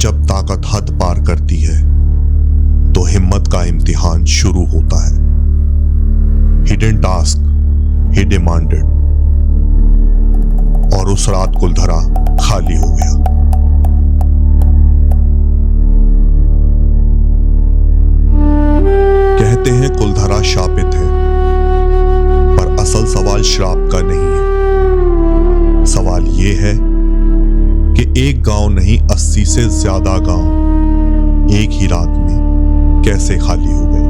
जब ताकत हद पार करती है तो हिम्मत का इम्तिहान शुरू होता है। हिडन टास्क ही डिमांडेड, और उस रात कुलधरा खाली हो गया। कहते हैं कुलधरा शापित है, पर असल सवाल श्राप का नहीं है। सवाल यह है कि एक गांव नहीं 80 से ज्यादा गांव एक ही रात में कैसे खाली हो गए,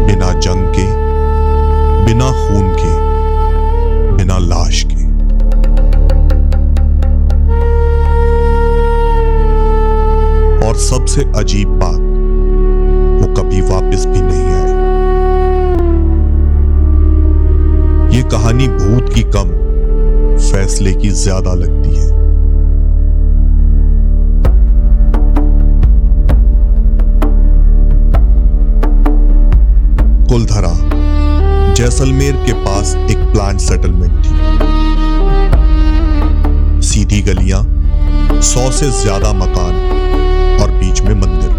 बिना जंग के, बिना खून के, बिना लाश के। और सबसे अजीब बात, वो कभी वापस भी नहीं आए। ये कहानी भूत की कम, फैसले की ज्यादा लगती है। कुलधरा जैसलमेर के पास एक प्लांट सेटलमेंट थी। सीधी गलियां, 100 से ज्यादा मकान और बीच में मंदिर।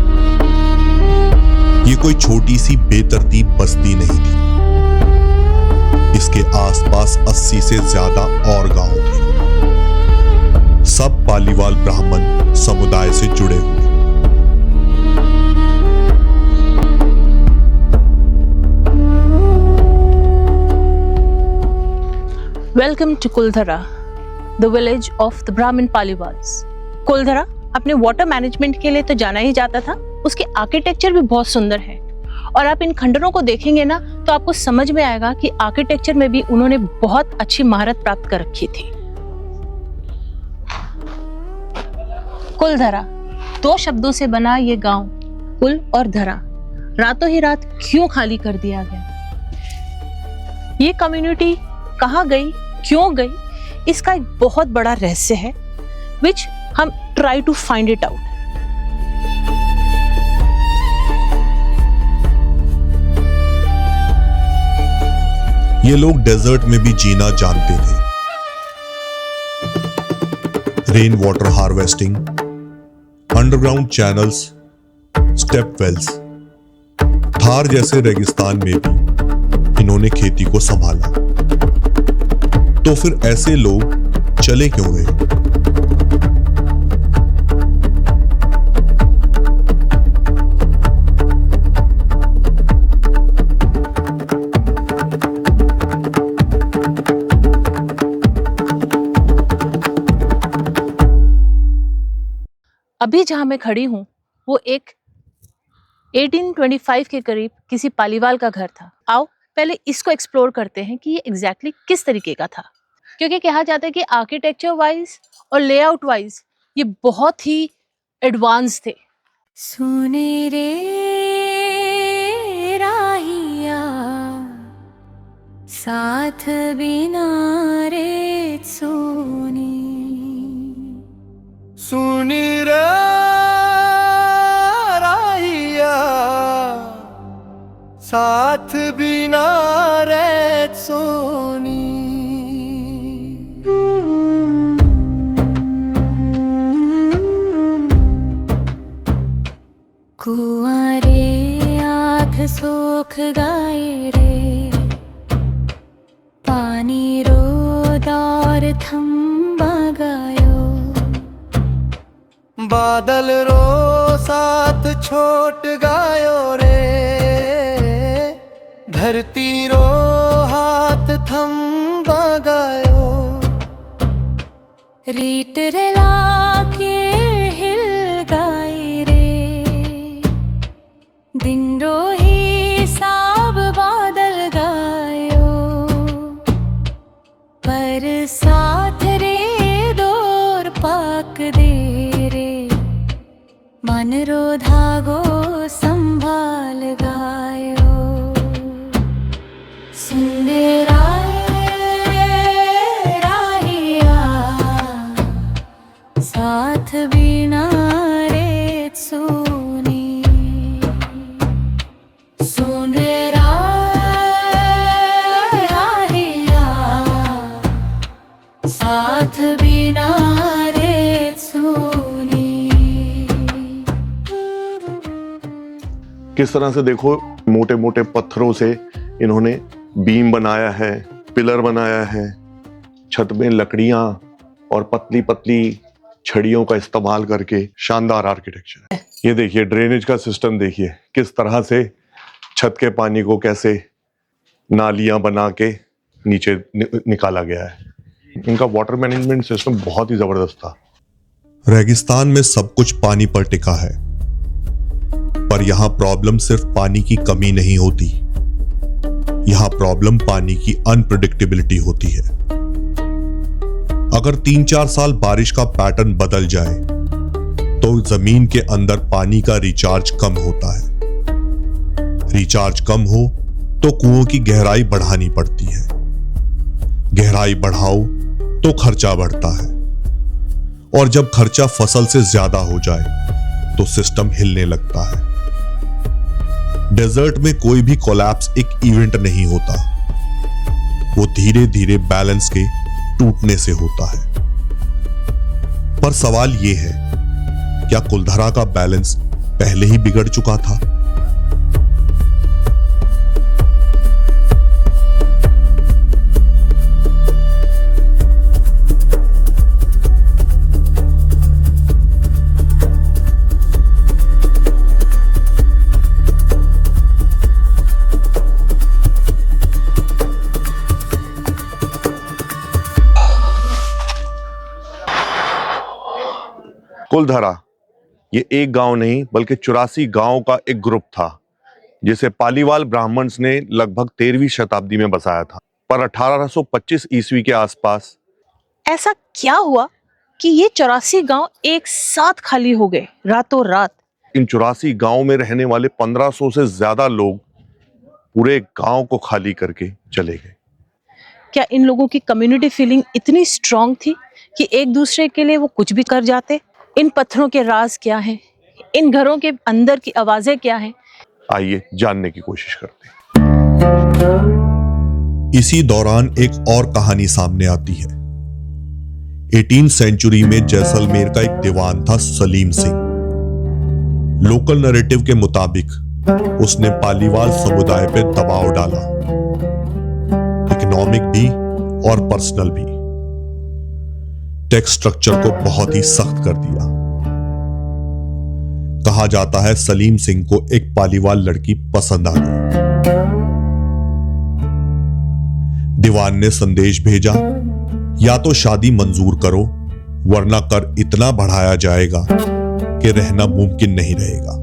ये कोई छोटी सी बेतरतीब बस्ती नहीं थी। इसके आसपास 80 से ज्यादा और गांव थे, सब पालीवाल ब्राह्मण समुदाय से जुड़े हुए। Welcome to Kuldhara, the village of the Brahmin Paliwals. Kuldhara अपने वाटर मैनेजमेंट के लिए तो जाना ही जाता था। उसके आर्किटेक्चर भी बहुत सुंदर है, और आप इन खंडरों को देखेंगे ना तो आपको समझ में आएगा कि आर्किटेक्चर में भी उन्होंने बहुत अच्छी महारत प्राप्त कर रखी थी। कुलधरा 2 शब्दों से बना ये गांव, कुल और धरा, रातों ही रात क्यों खाली कर दिया गया? ये कम्युनिटी कहाँ गई, क्यों गई, इसका एक बहुत बड़ा रहस्य है, विच हम try to find it out. ये लोग डेजर्ट में भी जीना जानते थे। Rain water harvesting, underground channels, step wells. Thar जैसे रेगिस्तान में भी इन्होंने खेती को संभाला। तो फिर ऐसे लोग चले क्यों गए? अभी जहां मैं खड़ी हूं वो एक 1825 के करीब किसी पालीवाल का घर था। आओ पहले इसको एक्सप्लोर करते हैं कि ये एग्जैक्टली किस तरीके का था, क्योंकि कहा जाता है कि आर्किटेक्चर वाइज और लेआउट वाइज ये बहुत ही एडवांस थे। सुने रे राहिया साथ बिना रे सोनी, सुनी रे राहिया साथ बिना रे सोनी। कुआरे आँख सोख गाए रे, पानी रो दौर थम्बा गायो, बादल रो साथ छोट गायो रे, धरती रो हाथ थम्बा गायो। रीट रेला के हिल गाए रे, दिन रो हिसाब बादल गायो, पर साथ रे दौर पाक दे रे, मन रो धागो संभाल गायो। सुंदरा राहिया साथ बिना रे सोनी, सुंदरा राहिया साथ बिना रे सोनी। सूनी। किस तरह से देखो, मोटे मोटे पत्थरों से इन्होंने बीम बनाया है, पिलर बनाया है, छत में लकड़ियां और पतली पतली छड़ियों का इस्तेमाल करके शानदार आर्किटेक्चर है। ये देखिए ड्रेनेज का सिस्टम, देखिए किस तरह से छत के पानी को कैसे नालियां बना के नीचे निकाला गया है। इनका वाटर मैनेजमेंट सिस्टम बहुत ही जबरदस्त था। रेगिस्तान में सब कुछ पानी पर टिका है, पर यहां प्रॉब्लम सिर्फ पानी की कमी नहीं होती, यहां प्रॉब्लम पानी की अनप्रेडिक्टेबिलिटी होती है। अगर 3-4 साल बारिश का पैटर्न बदल जाए तो जमीन के अंदर पानी का रिचार्ज कम होता है। रिचार्ज कम हो तो कुओं की गहराई बढ़ानी पड़ती है। गहराई बढ़ाओ तो खर्चा बढ़ता है, और जब खर्चा फसल से ज्यादा हो जाए तो सिस्टम हिलने लगता है। डेजर्ट में कोई भी कोलैप्स एक इवेंट नहीं होता, वो धीरे धीरे बैलेंस के टूटने से होता है। पर सवाल यह है, क्या कुलधरा का बैलेंस पहले ही बिगड़ चुका था? कुलधरा ये एक गांव नहीं बल्कि 84 गांव का एक ग्रुप था, जिसे पालीवाल ब्राह्मण्स ने लगभग 13वीं शताब्दी में बसाया था। पर 1825 ईस्वी के आसपास ऐसा क्या हुआ कि ये 84 गांव एक साथ खाली हो गए रातों रात? इन 84 गांव में रहने वाले 1500 से ज्यादा लोग पूरे गांव को खाली करके चले गए। क्या इन लोगों की कम्युनिटी फीलिंग इतनी स्ट्रांग थी कि एक दूसरे के लिए वो कुछ भी कर जाते? इन पत्थरों के राज क्या हैं? इन घरों के अंदर की आवाजें क्या हैं? आइए जानने की कोशिश करते हैं। इसी दौरान एक और कहानी सामने आती है। 18वीं सेंचुरी में जैसलमेर का एक दीवान था सलीम सिंह। लोकल नैरेटिव के मुताबिक उसने पालीवाल समुदाय पे दबाव डाला, इकोनॉमिक भी और पर्सनल भी। टैक्स स्ट्रक्चर को बहुत ही सख्त कर दिया। कहा जाता है सलीम सिंह को एक पालीवाल लड़की पसंद आ गई। दीवान ने संदेश भेजा, या तो शादी मंजूर करो वरना कर इतना बढ़ाया जाएगा कि रहना मुमकिन नहीं रहेगा।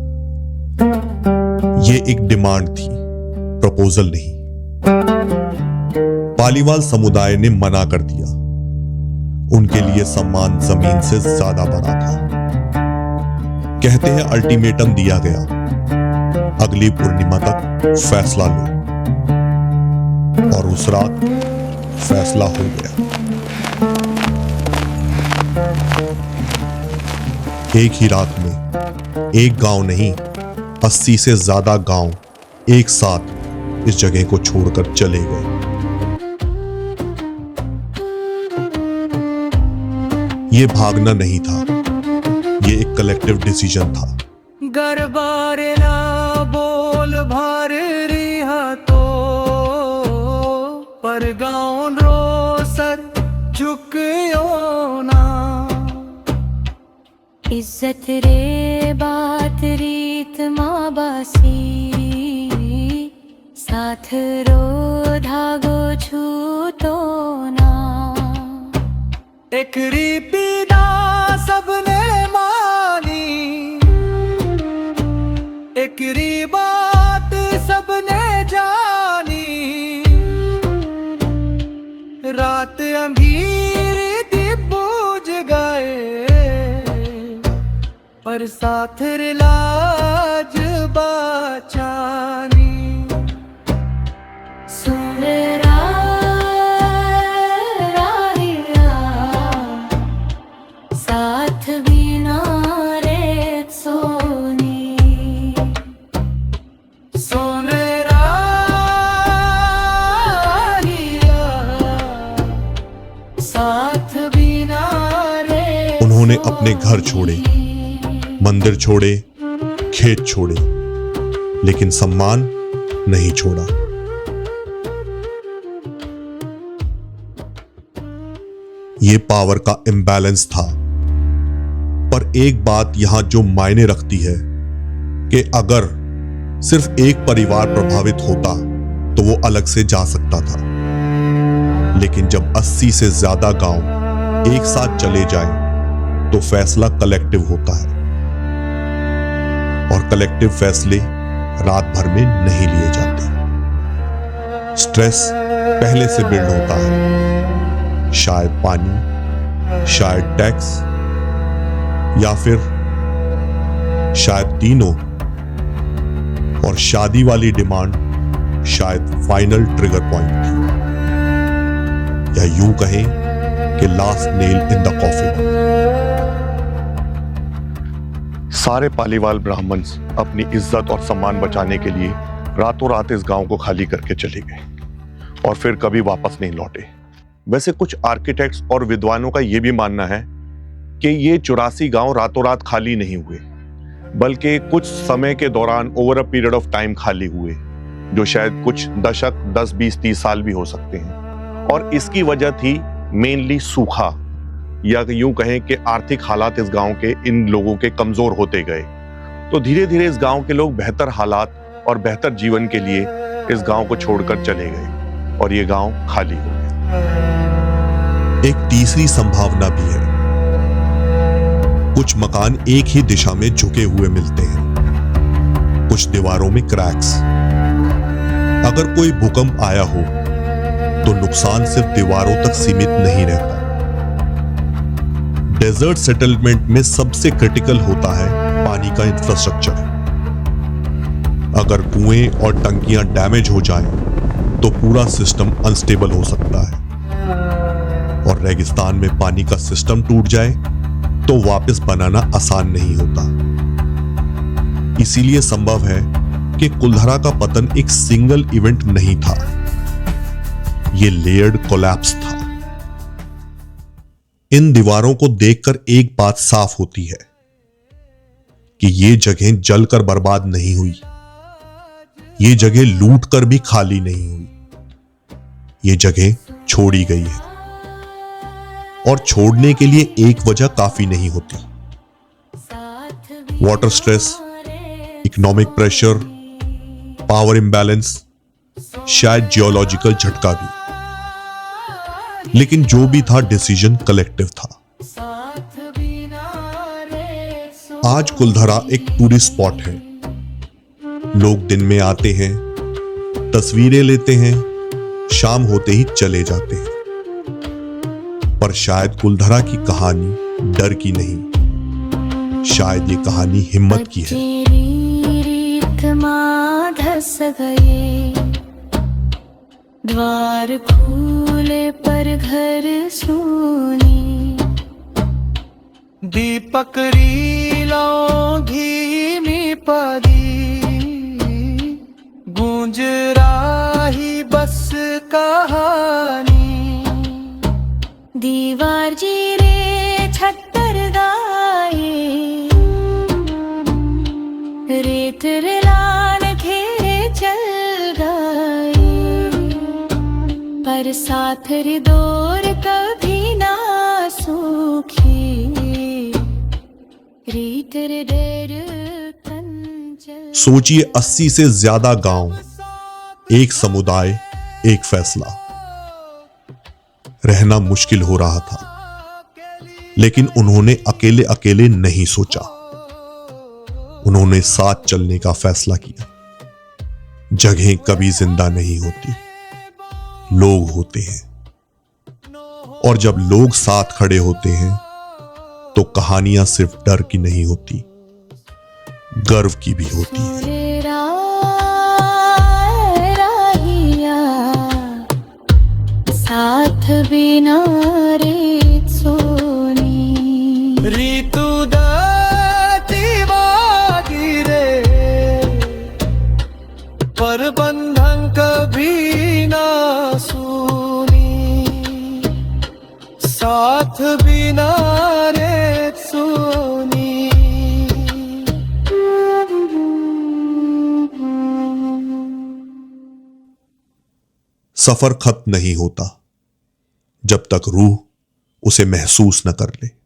यह एक डिमांड थी, प्रपोजल नहीं। पालीवाल समुदाय ने मना कर दिया। उनके लिए सम्मान जमीन से ज्यादा बड़ा था। कहते हैं अल्टीमेटम दिया गया, अगली पूर्णिमा तक फैसला लो, और उस रात फैसला हो गया। एक ही रात में एक गांव नहीं, 80 से ज्यादा गांव एक साथ इस जगह को छोड़कर चले गए। ये भागना नहीं था, ये एक कलेक्टिव डिसीजन था। गरबारे ना बोल भार रिहा तो, पर गाँव रो सर झुकियो ना। इज्जत रे बात रीत माँ बासी, साथ रो धागो छूतो ना। एक रीपीदा सबने मानी, एक री बात सबने जानी। रात अंधेरी दीप बुझ गए, पर साथ लाज बचानी। सुमेरा साथ बिना रे सोनी। सोनेरा साथ बिना रे उन्होंने अपने घर छोड़े, मंदिर छोड़े, खेत छोड़े, लेकिन सम्मान नहीं छोड़ा। यह पावर का इम्बैलेंस था। पर एक बात यहां जो मायने रखती है कि अगर सिर्फ एक परिवार प्रभावित होता तो वो अलग से जा सकता था, लेकिन जब 80 से ज्यादा गांव एक साथ चले जाएं तो फैसला कलेक्टिव होता है, और कलेक्टिव फैसले रात भर में नहीं लिए जाते। स्ट्रेस पहले से बिल्ड होता है, शायद पानी, शायद टैक्स, या फिर शायद तीनों, और शादी वाली डिमांड शायद फाइनल ट्रिगर पॉइंट थी, या यूं कहें कि last nail in the coffin. सारे पालीवाल ब्राह्मण्स अपनी इज्जत और सम्मान बचाने के लिए रातों रात इस गांव को खाली करके चले गए और फिर कभी वापस नहीं लौटे। वैसे कुछ आर्किटेक्ट्स और विद्वानों का यह भी मानना है कि ये 84 गांव रातों रात खाली नहीं हुए, बल्कि कुछ समय के दौरान over a period of time खाली हुए, जो शायद कुछ दशक 10, 20, 30 साल भी हो सकते हैं। और इसकी वजह थी मेनली सूखा, या यूं कहें कि आर्थिक हालात इस गांव के इन लोगों के कमजोर होते गए। तो धीरे धीरे इस गांव के लोग बेहतर हालात और बेहतर जीवन के लिए इस गांव को छोड़कर चले गए और ये गांव खाली हो गया। एक तीसरी संभावना भी है। कुछ मकान एक ही दिशा में झुके हुए मिलते हैं, कुछ दीवारों में क्रैक्स। अगर कोई भूकंप आया हो तो नुकसान सिर्फ दीवारों तक सीमित नहीं रहता। डेजर्ट सेटलमेंट में सबसे क्रिटिकल होता है पानी का इंफ्रास्ट्रक्चर। अगर कुएं और टंकियां डैमेज हो जाएं, तो पूरा सिस्टम अनस्टेबल हो सकता है, और रेगिस्तान में पानी का सिस्टम टूट जाए तो वापस बनाना आसान नहीं होता। इसीलिए संभव है कि कुलधरा का पतन एक सिंगल इवेंट नहीं था, यह लेयर्ड कोलैप्स था। इन दीवारों को देखकर एक बात साफ होती है कि ये जगह जलकर बर्बाद नहीं हुई, ये जगह लूट कर भी खाली नहीं हुई, ये जगह छोड़ी गई है। और छोड़ने के लिए एक वजह काफी नहीं होती। Water stress, economic pressure, power imbalance, शायद जियोलॉजिकल झटका भी, लेकिन जो भी था डिसीजन कलेक्टिव था। आज कुलधरा एक टूरिस्ट स्पॉट है। लोग दिन में आते हैं, तस्वीरें लेते हैं, शाम होते ही चले जाते हैं। पर शायद कुलधरा की कहानी डर की नहीं, शायद ये कहानी हिम्मत की है। धस गए द्वार खुले पर घर सुनी, दीपक रीलो धीमी पदी, गूंज राही बस कहानी। दीवार जी रे छत्तर गाए, रेत रिलान घेरे चल गए, पर साथ रे दौर कभी ना सूखी, रीत रे डर कंचल। सोचिए 80 से ज्यादा गांव, एक समुदाय, एक फैसला। रहना मुश्किल हो रहा था, लेकिन उन्होंने अकेले अकेले नहीं सोचा, उन्होंने साथ चलने का फैसला किया। जगहें कभी जिंदा नहीं होती, लोग होते हैं, और जब लोग साथ खड़े होते हैं तो कहानियां सिर्फ डर की नहीं होती, गर्व की भी होती है। साथ बिना रे सोनी, ऋतु दाती गिरे, पर बंधन कभी ना सुनी। साथ बिना रे सफर खत्म नहीं होता जब तक रूह उसे महसूस न कर ले।